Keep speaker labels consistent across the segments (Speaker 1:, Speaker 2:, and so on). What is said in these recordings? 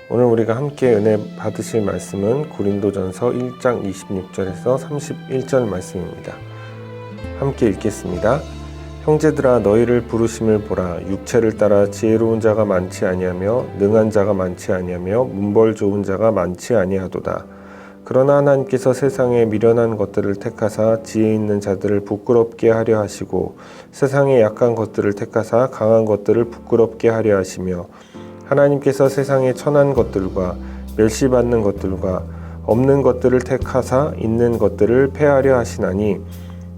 Speaker 1: 오늘 우리가 함께 은혜 받으실 말씀은 고린도전서 1장 26절에서 31절 말씀입니다. 함께 읽겠습니다. 형제들아 너희를 부르심을 보라. 육체를 따라 지혜로운 자가 많지 아니하며 능한 자가 많지 아니하며 문벌 좋은 자가 많지 아니하도다. 그러나 하나님께서 세상에 미련한 것들을 택하사 지혜 있는 자들을 부끄럽게 하려 하시고 세상에 약한 것들을 택하사 강한 것들을 부끄럽게 하려 하시며 하나님께서 세상에 천한 것들과 멸시받는 것들과 없는 것들을 택하사 있는 것들을 폐하려 하시나니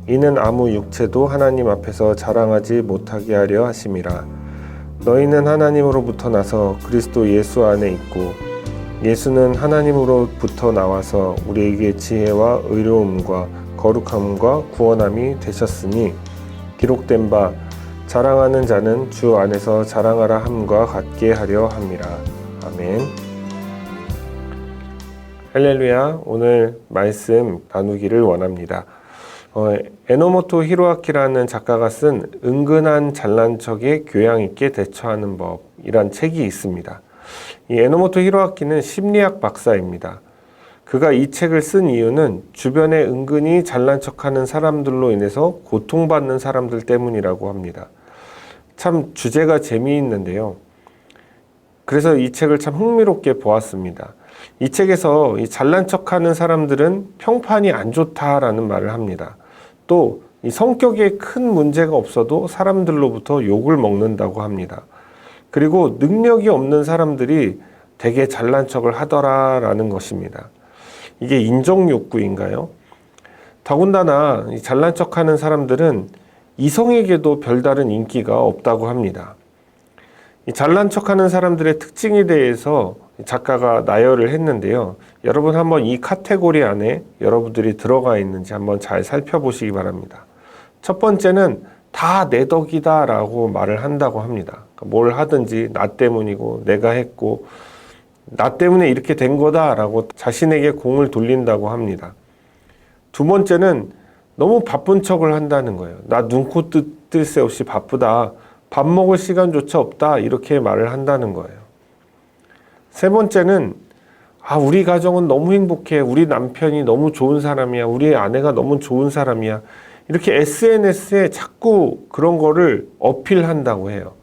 Speaker 1: 이는 아무 육체도 하나님 앞에서 자랑하지 못하게 하려 하심이라. 너희는 하나님으로부터 나서 그리스도 예수 안에 있고 예수는 하나님으로부터 나와서 우리에게 지혜와 의로움과 거룩함과 구원함이 되셨으니 기록된 바 자랑하는 자는 주 안에서 자랑하라 함과 같게 하려 함이라. 아멘. 할렐루야. 오늘 말씀 나누기를 원합니다. 에노모토 히로아키라는 작가가 쓴 은근한 잘난 척에 교양 있게 대처하는 법이란 책이 있습니다. 이 에노모토 히로아키는 심리학 박사입니다. 그가 이 책을 쓴 이유는 주변에 은근히 잘난 척하는 사람들로 인해서 고통받는 사람들 때문이라고 합니다. 참 주제가 재미있는데요. 그래서 이 책을 참 흥미롭게 보았습니다. 이 책에서 이 잘난 척하는 사람들은 평판이 안 좋다라는 말을 합니다. 또 이 성격에 큰 문제가 없어도 사람들로부터 욕을 먹는다고 합니다. 그리고 능력이 없는 사람들이 되게 잘난 척을 하더라라는 것입니다. 이게 인정욕구인가요? 더군다나 이 잘난 척하는 사람들은 이성에게도 별다른 인기가 없다고 합니다. 이 잘난 척하는 사람들의 특징에 대해서 작가가 나열을 했는데요. 여러분 한번 이 카테고리 안에 여러분들이 들어가 있는지 한번 잘 살펴보시기 바랍니다. 첫 번째는 다 내 덕이다 라고 말을 한다고 합니다. 뭘 하든지 나 때문이고 내가 했고 나 때문에 이렇게 된 거다 라고 자신에게 공을 돌린다고 합니다. 두 번째는 너무 바쁜 척을 한다는 거예요. 나 눈코 뜰 새 없이 바쁘다. 밥 먹을 시간조차 없다. 이렇게 말을 한다는 거예요. 세 번째는 우리 가정은 너무 행복해. 우리 남편이 너무 좋은 사람이야. 우리 아내가 너무 좋은 사람이야. 이렇게 SNS에 자꾸 그런 거를 어필한다고 해요.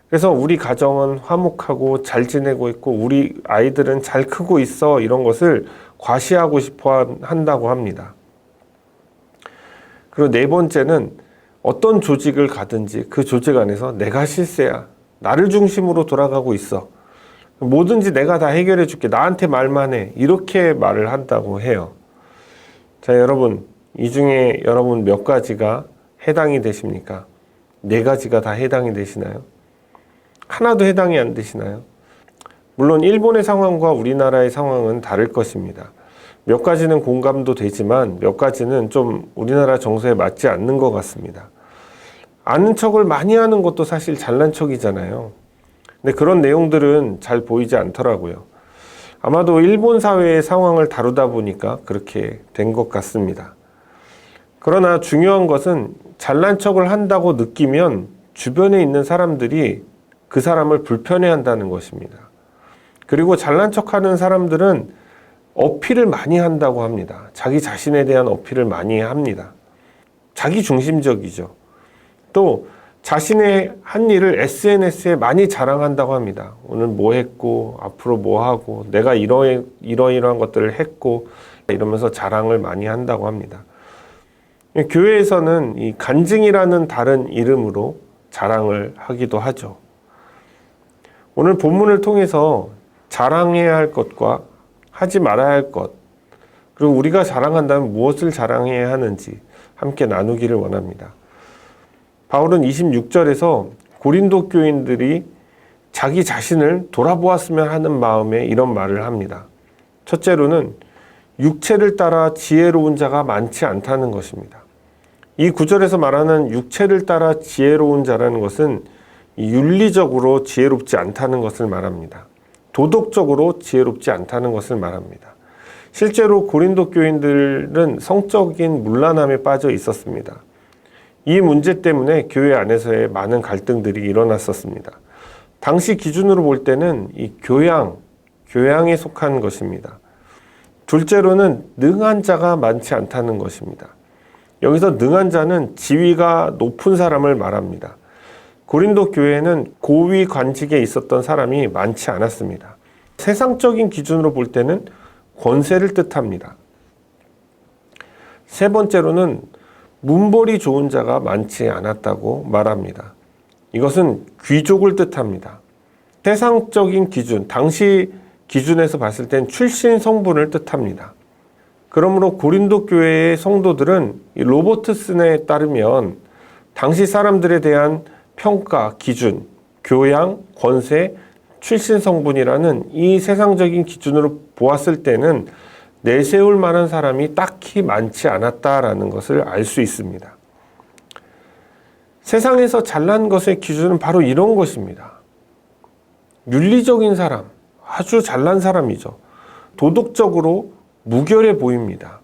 Speaker 1: 그래서 우리 가정은 화목하고 잘 지내고 있고 우리 아이들은 잘 크고 있어. 이런 것을 과시하고 싶어 한다고 합니다. 그리고 네 번째는 어떤 조직을 가든지 그 조직 안에서 내가 실세야. 나를 중심으로 돌아가고 있어. 뭐든지 내가 다 해결해 줄게. 나한테 말만 해. 이렇게 말을 한다고 해요. 자, 여러분, 이 중에 여러분 몇 가지가 해당이 되십니까? 네 가지가 다 해당이 되시나요? 하나도 해당이 안 되시나요? 물론 일본의 상황과 우리나라의 상황은 다를 것입니다. 몇 가지는 공감도 되지만 몇 가지는 좀 우리나라 정서에 맞지 않는 것 같습니다. 아는 척을 많이 하는 것도 사실 잘난 척이잖아요. 근데 그런 내용들은 잘 보이지 않더라고요. 아마도 일본 사회의 상황을 다루다 보니까 그렇게 된 것 같습니다. 그러나 중요한 것은 잘난 척을 한다고 느끼면 주변에 있는 사람들이 그 사람을 불편해한다는 것입니다. 그리고 잘난 척하는 사람들은 어필을 많이 한다고 합니다. 자기 자신에 대한 어필을 많이 합니다. 자기 중심적이죠. 또 자신의 한 일을 SNS에 많이 자랑한다고 합니다. 오늘 뭐 했고 앞으로 뭐 하고 내가 이러이러한 것들을 했고 이러면서 자랑을 많이 한다고 합니다. 교회에서는 이 간증이라는 다른 이름으로 자랑을 하기도 하죠. 오늘 본문을 통해서 자랑해야 할 것과 하지 말아야 할 것, 그리고 우리가 자랑한다면 무엇을 자랑해야 하는지 함께 나누기를 원합니다. 바울은 26절에서 고린도 교인들이 자기 자신을 돌아보았으면 하는 마음에 이런 말을 합니다. 첫째로는 육체를 따라 지혜로운 자가 많지 않다는 것입니다. 이 구절에서 말하는 육체를 따라 지혜로운 자라는 것은 윤리적으로 지혜롭지 않다는 것을 말합니다. 도덕적으로 지혜롭지 않다는 것을 말합니다. 실제로 고린도 교인들은 성적인 문란함에 빠져 있었습니다. 이 문제 때문에 교회 안에서의 많은 갈등들이 일어났었습니다. 당시 기준으로 볼 때는 이 교양, 교양에 속한 것입니다. 둘째로는 능한 자가 많지 않다는 것입니다. 여기서 능한 자는 지위가 높은 사람을 말합니다. 고린도 교회에는 고위 관직에 있었던 사람이 많지 않았습니다. 세상적인 기준으로 볼 때는 권세를 뜻합니다. 세 번째로는 문벌이 좋은 자가 많지 않았다고 말합니다. 이것은 귀족을 뜻합니다. 세상적인 기준, 당시 기준에서 봤을 땐 출신 성분을 뜻합니다. 그러므로 고린도 교회의 성도들은 로버트슨에 따르면 당시 사람들에 대한 평가, 기준, 교양, 권세, 출신 성분이라는 이 세상적인 기준으로 보았을 때는 내세울 만한 사람이 딱히 많지 않았다라는 것을 알 수 있습니다. 세상에서 잘난 것의 기준은 바로 이런 것입니다. 윤리적인 사람, 아주 잘난 사람이죠. 도덕적으로 무결해 보입니다.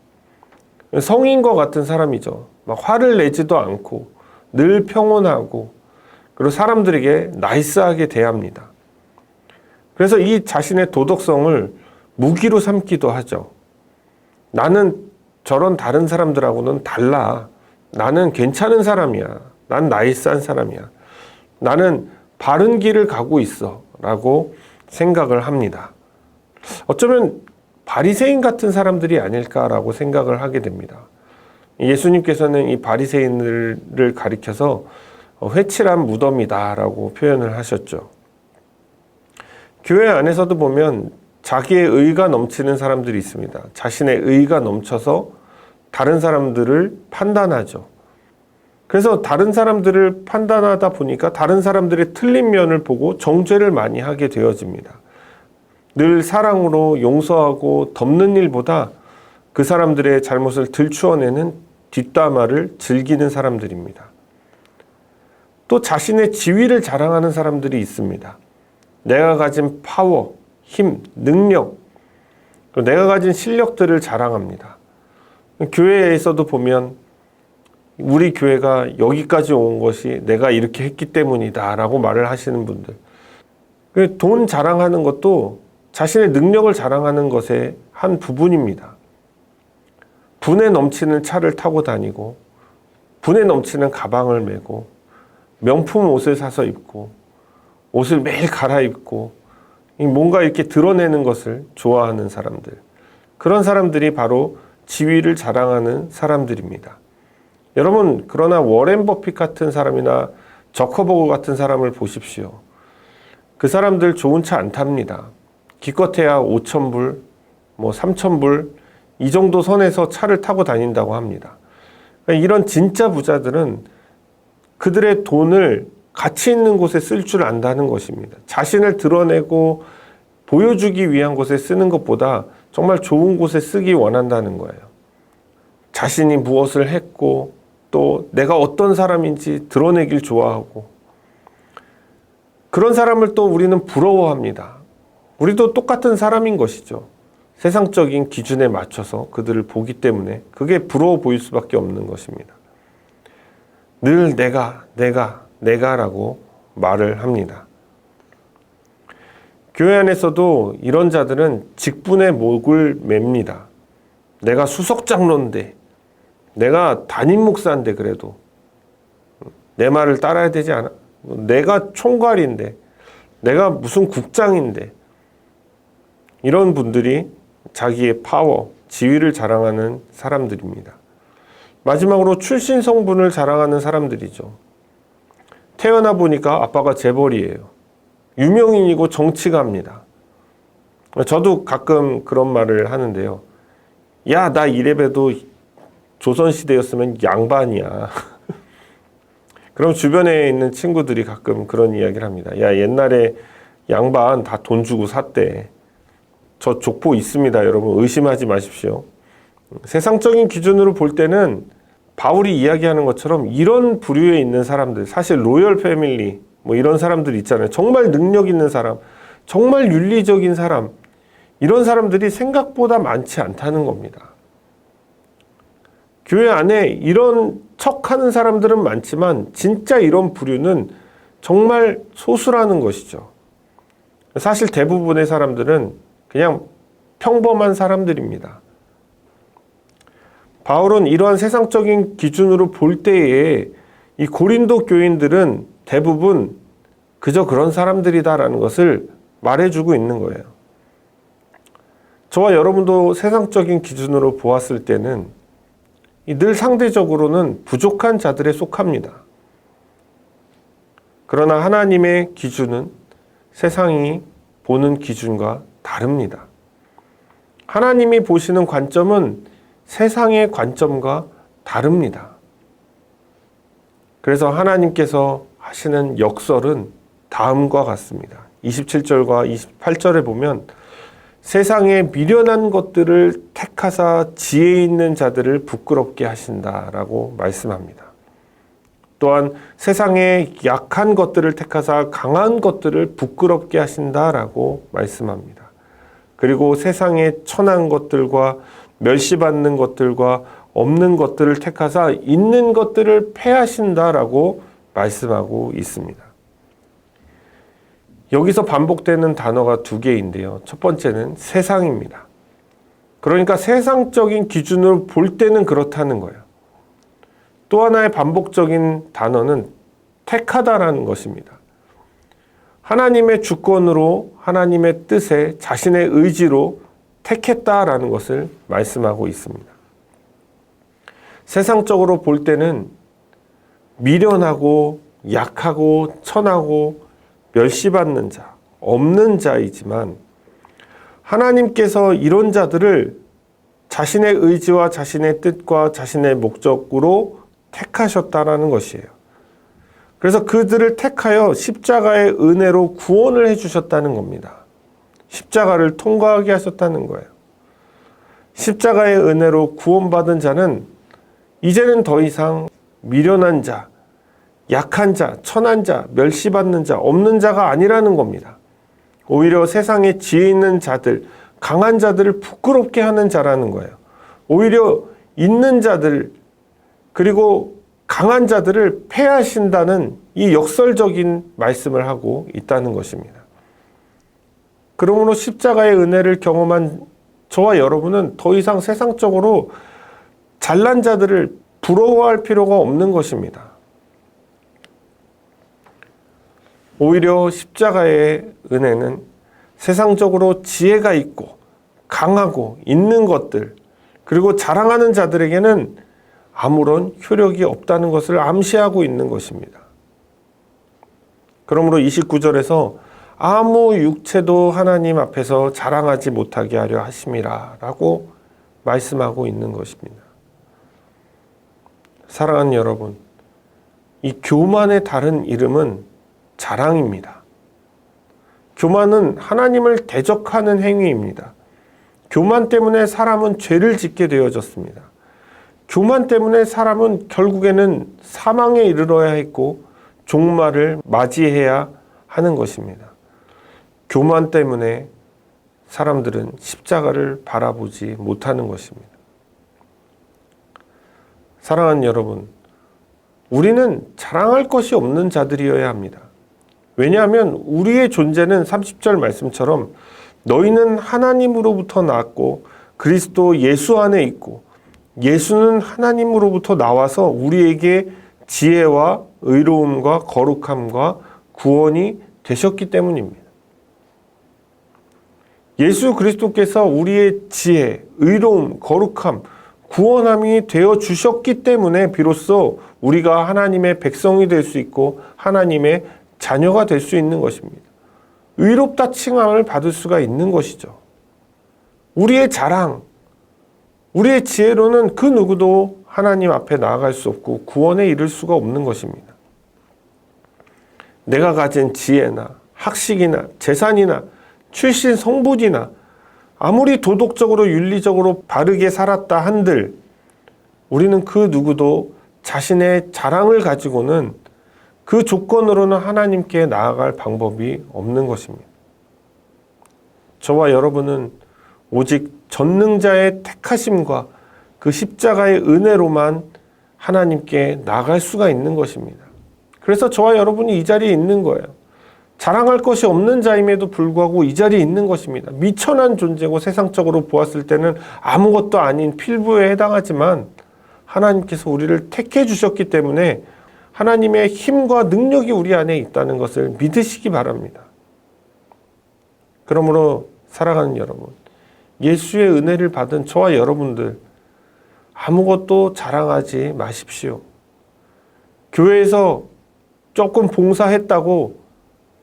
Speaker 1: 성인과 같은 사람이죠. 막 화를 내지도 않고 늘 평온하고 그리고 사람들에게 나이스하게 대합니다. 그래서 이 자신의 도덕성을 무기로 삼기도 하죠. 나는 저런 다른 사람들하고는 달라. 나는 괜찮은 사람이야. 난 나이스한 사람이야. 나는 바른 길을 가고 있어. 라고 생각을 합니다. 어쩌면 바리새인 같은 사람들이 아닐까라고 생각을 하게 됩니다. 예수님께서는 이 바리새인들을 가리켜서 회칠한 무덤이다라고 표현을 하셨죠. 교회 안에서도 보면 자기의 의가 넘치는 사람들이 있습니다. 자신의 의가 넘쳐서 다른 사람들을 판단하죠. 그래서 다른 사람들을 판단하다 보니까 다른 사람들의 틀린 면을 보고 정죄를 많이 하게 되어집니다. 늘 사랑으로 용서하고 덮는 일보다 그 사람들의 잘못을 들추어내는 뒷담화를 즐기는 사람들입니다. 또 자신의 지위를 자랑하는 사람들이 있습니다. 내가 가진 파워, 힘, 능력, 내가 가진 실력들을 자랑합니다. 교회에서도 보면 우리 교회가 여기까지 온 것이 내가 이렇게 했기 때문이다 라고 말을 하시는 분들. 돈 자랑하는 것도 자신의 능력을 자랑하는 것의 한 부분입니다. 분에 넘치는 차를 타고 다니고 분에 넘치는 가방을 메고 명품 옷을 사서 입고 옷을 매일 갈아입고 뭔가 이렇게 드러내는 것을 좋아하는 사람들. 그런 사람들이 바로 지위를 자랑하는 사람들입니다. 여러분, 그러나 워렌 버핏 같은 사람이나 저커버그 같은 사람을 보십시오. 그 사람들 좋은 차 안 탑니다. 기껏해야 5,000불, 3,000불 이 정도 선에서 차를 타고 다닌다고 합니다. 이런 진짜 부자들은 그들의 돈을 가치 있는 곳에 쓸 줄 안다는 것입니다. 자신을 드러내고 보여주기 위한 곳에 쓰는 것보다 정말 좋은 곳에 쓰기 원한다는 거예요. 자신이 무엇을 했고 또 내가 어떤 사람인지 드러내길 좋아하고 그런 사람을 또 우리는 부러워합니다. 우리도 똑같은 사람인 것이죠. 세상적인 기준에 맞춰서 그들을 보기 때문에 그게 부러워 보일 수밖에 없는 것입니다. 늘 내가라고 말을 합니다. 교회 안에서도 이런 자들은 직분의 목을 맵니다. 내가 수석장로인데, 내가 담임 목사인데 그래도 내 말을 따라야 되지 않아? 내가 총괄인데, 내가 무슨 국장인데 이런 분들이 자기의 파워, 지위를 자랑하는 사람들입니다. 마지막으로 출신 성분을 자랑하는 사람들이죠. 태어나 보니까 아빠가 재벌이에요. 유명인이고 정치가입니다. 저도 가끔 그런 말을 하는데요. 야, 나 이래봬도 조선시대였으면 양반이야. 그럼 주변에 있는 친구들이 가끔 그런 이야기를 합니다. 야, 옛날에 양반 다 돈 주고 샀대. 저 족보 있습니다. 여러분 의심하지 마십시오. 세상적인 기준으로 볼 때는 바울이 이야기하는 것처럼 이런 부류에 있는 사람들, 사실 로열 패밀리 이런 사람들 있잖아요. 정말 능력 있는 사람, 정말 윤리적인 사람, 이런 사람들이 생각보다 많지 않다는 겁니다. 교회 안에 이런 척하는 사람들은 많지만 진짜 이런 부류는 정말 소수라는 것이죠. 사실 대부분의 사람들은 그냥 평범한 사람들입니다. 바울은 이러한 세상적인 기준으로 볼 때에 이 고린도 교인들은 대부분 그저 그런 사람들이다라는 것을 말해주고 있는 거예요. 저와 여러분도 세상적인 기준으로 보았을 때는 늘 상대적으로는 부족한 자들에 속합니다. 그러나 하나님의 기준은 세상이 보는 기준과 다릅니다. 하나님이 보시는 관점은 세상의 관점과 다릅니다. 그래서 하나님께서 하시는 역설은 다음과 같습니다. 27절과 28절에 보면 세상에 미련한 것들을 택하사 지혜 있는 자들을 부끄럽게 하신다라고 말씀합니다. 또한 세상에 약한 것들을 택하사 강한 것들을 부끄럽게 하신다라고 말씀합니다. 그리고 세상에 천한 것들과 멸시받는 것들과 없는 것들을 택하사 있는 것들을 패하신다라고 말씀하고 있습니다. 여기서 반복되는 단어가 두 개인데요. 첫 번째는 세상입니다. 그러니까 세상적인 기준으로 볼 때는 그렇다는 거예요. 또 하나의 반복적인 단어는 택하다라는 것입니다. 하나님의 주권으로 하나님의 뜻에 자신의 의지로 택했다라는 것을 말씀하고 있습니다. 세상적으로 볼 때는 미련하고 약하고 천하고 멸시받는 자, 없는 자이지만 하나님께서 이런 자들을 자신의 의지와 자신의 뜻과 자신의 목적으로 택하셨다라는 것이에요. 그래서 그들을 택하여 십자가의 은혜로 구원을 해주셨다는 겁니다. 십자가를 통과하게 하셨다는 거예요. 십자가의 은혜로 구원받은 자는 이제는 더 이상 미련한 자, 약한 자, 천한 자, 멸시받는 자, 없는 자가 아니라는 겁니다. 오히려 세상에 지혜 있는 자들, 강한 자들을 부끄럽게 하는 자라는 거예요. 오히려 있는 자들, 그리고 강한 자들을 패하신다는 이 역설적인 말씀을 하고 있다는 것입니다. 그러므로 십자가의 은혜를 경험한 저와 여러분은 더 이상 세상적으로 잘난 자들을 부러워할 필요가 없는 것입니다. 오히려 십자가의 은혜는 세상적으로 지혜가 있고 강하고 있는 것들, 그리고 자랑하는 자들에게는 아무런 효력이 없다는 것을 암시하고 있는 것입니다. 그러므로 29절에서 아무 육체도 하나님 앞에서 자랑하지 못하게 하려 하심이라 라고 말씀하고 있는 것입니다. 사랑하는 여러분, 이 교만의 다른 이름은 자랑입니다. 교만은 하나님을 대적하는 행위입니다. 교만 때문에 사람은 죄를 짓게 되어졌습니다. 교만 때문에 사람은 결국에는 사망에 이르러야 했고 종말을 맞이해야 하는 것입니다. 교만 때문에 사람들은 십자가를 바라보지 못하는 것입니다. 사랑하는 여러분, 우리는 자랑할 것이 없는 자들이어야 합니다. 왜냐하면 우리의 존재는 30절 말씀처럼 너희는 하나님으로부터 나왔고 그리스도 예수 안에 있고 예수는 하나님으로부터 나와서 우리에게 지혜와 의로움과 거룩함과 구원이 되셨기 때문입니다. 예수 그리스도께서 우리의 지혜, 의로움, 거룩함, 구원함이 되어 주셨기 때문에 비로소 우리가 하나님의 백성이 될 수 있고 하나님의 자녀가 될 수 있는 것입니다. 의롭다 칭함을 받을 수가 있는 것이죠. 우리의 자랑, 우리의 지혜로는 그 누구도 하나님 앞에 나아갈 수 없고 구원에 이를 수가 없는 것입니다. 내가 가진 지혜나 학식이나 재산이나 출신 성분이나 아무리 도덕적으로 윤리적으로 바르게 살았다 한들 우리는 그 누구도 자신의 자랑을 가지고는 그 조건으로는 하나님께 나아갈 방법이 없는 것입니다. 저와 여러분은 오직 전능자의 택하심과 그 십자가의 은혜로만 하나님께 나아갈 수가 있는 것입니다. 그래서 저와 여러분이 이 자리에 있는 거예요. 자랑할 것이 없는 자임에도 불구하고 이 자리에 있는 것입니다. 미천한 존재고 세상적으로 보았을 때는 아무것도 아닌 필부에 해당하지만 하나님께서 우리를 택해 주셨기 때문에 하나님의 힘과 능력이 우리 안에 있다는 것을 믿으시기 바랍니다. 그러므로 사랑하는 여러분, 예수의 은혜를 받은 저와 여러분들 아무것도 자랑하지 마십시오. 교회에서 조금 봉사했다고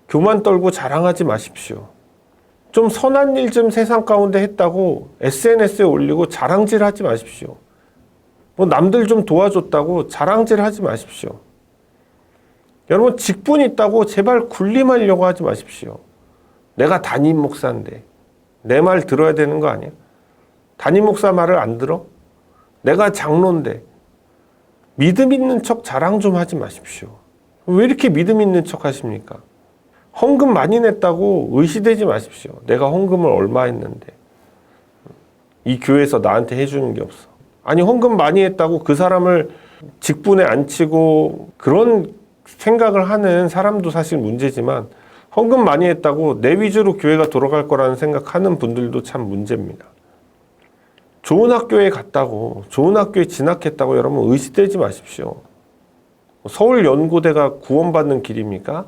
Speaker 1: 교만 떨고 자랑하지 마십시오. 좀 선한 일 좀 세상 가운데 했다고 SNS에 올리고 자랑질 하지 마십시오. 뭐 남들 좀 도와줬다고 자랑질 하지 마십시오. 여러분 직분 있다고 제발 군림하려고 하지 마십시오. 내가 담임 목사인데 내 말 들어야 되는 거 아니야? 담임 목사 말을 안 들어? 내가 장로인데 믿음 있는 척 자랑 좀 하지 마십시오. 왜 이렇게 믿음 있는 척 하십니까? 헌금 많이 냈다고 의시되지 마십시오. 내가 헌금을 얼마 했는데 이 교회에서 나한테 해주는 게 없어. 아니 헌금 많이 했다고 그 사람을 직분에 앉히고 그런 생각을 하는 사람도 사실 문제지만 헌금 많이 했다고 내 위주로 교회가 돌아갈 거라는 생각하는 분들도 참 문제입니다. 좋은 학교에 갔다고 좋은 학교에 진학했다고 여러분 의시되지 마십시오. 서울연고대가 구원받는 길입니까?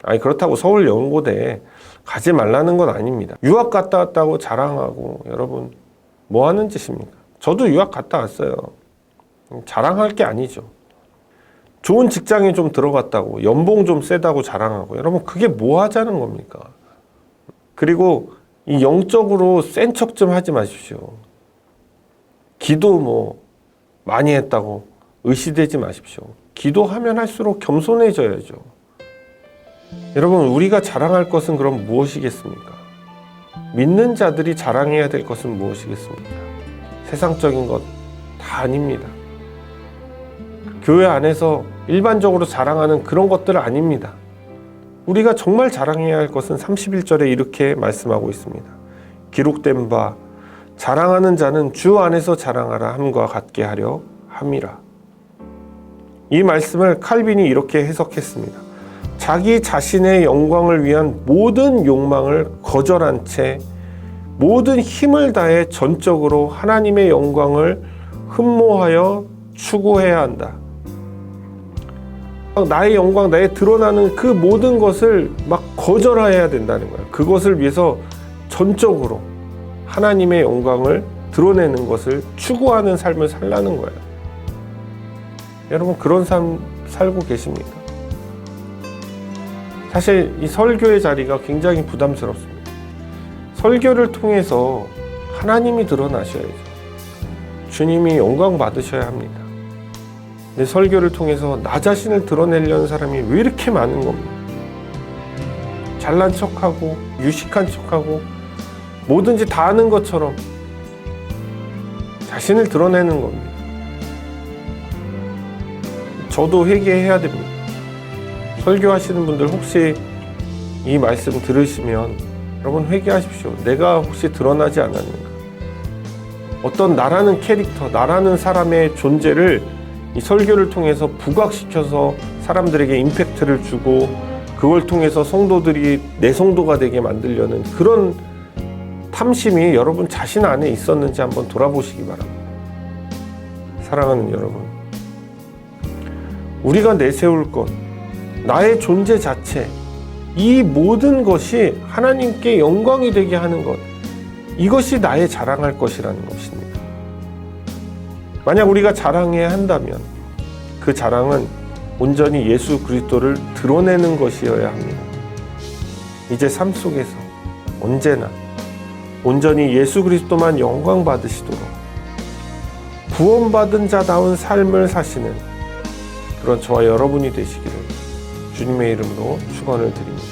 Speaker 1: 아니 그렇다고 서울연고대 가지 말라는 건 아닙니다. 유학 갔다 왔다고 자랑하고 여러분 뭐 하는 짓입니까? 저도 유학 갔다 왔어요. 자랑할 게 아니죠. 좋은 직장에 좀 들어갔다고 연봉 좀 세다고 자랑하고 여러분 그게 뭐 하자는 겁니까? 그리고 이 영적으로 센 척 좀 하지 마십시오. 기도 뭐 많이 했다고 의시되지 마십시오. 기도하면 할수록 겸손해져야죠. 여러분 우리가 자랑할 것은 그럼 무엇이겠습니까? 믿는 자들이 자랑해야 될 것은 무엇이겠습니까? 세상적인 것 다 아닙니다. 교회 안에서 일반적으로 자랑하는 그런 것들 아닙니다. 우리가 정말 자랑해야 할 것은 31절에 이렇게 말씀하고 있습니다. 기록된 바 자랑하는 자는 주 안에서 자랑하라 함과 같게 하려 함이라. 이 말씀을 칼빈이 이렇게 해석했습니다. 자기 자신의 영광을 위한 모든 욕망을 거절한 채 모든 힘을 다해 전적으로 하나님의 영광을 흠모하여 추구해야 한다. 나의 영광, 나의 드러나는 그 모든 것을 막 거절해야 된다는 거예요. 그것을 위해서 전적으로 하나님의 영광을 드러내는 것을 추구하는 삶을 살라는 거예요. 여러분 그런 삶 살고 계십니까? 사실 이 설교의 자리가 굉장히 부담스럽습니다. 설교를 통해서 하나님이 드러나셔야죠. 주님이 영광 받으셔야 합니다. 내 설교를 통해서 나 자신을 드러내려는 사람이 왜 이렇게 많은 겁니까? 잘난 척하고 유식한 척하고 뭐든지 다 아는 것처럼 자신을 드러내는 겁니다. 저도 회개해야 됩니다. 설교하시는 분들 혹시 이 말씀 들으시면 여러분 회개하십시오. 내가 혹시 드러나지 않았는가? 어떤 나라는 캐릭터, 나라는 사람의 존재를 이 설교를 통해서 부각시켜서 사람들에게 임팩트를 주고 그걸 통해서 성도들이 내 성도가 되게 만들려는 그런 탐심이 여러분 자신 안에 있었는지 한번 돌아보시기 바랍니다. 사랑하는 여러분, 우리가 내세울 것, 나의 존재 자체, 이 모든 것이 하나님께 영광이 되게 하는 것, 이것이 나의 자랑할 것이라는 것입니다. 만약 우리가 자랑해야 한다면 그 자랑은 온전히 예수 그리스도를 드러내는 것이어야 합니다. 이제 삶 속에서 언제나 온전히 예수 그리스도만 영광 받으시도록 구원받은 자다운 삶을 사시는 그런 저와 여러분이 되시기를 주님의 이름으로 축원을 드립니다.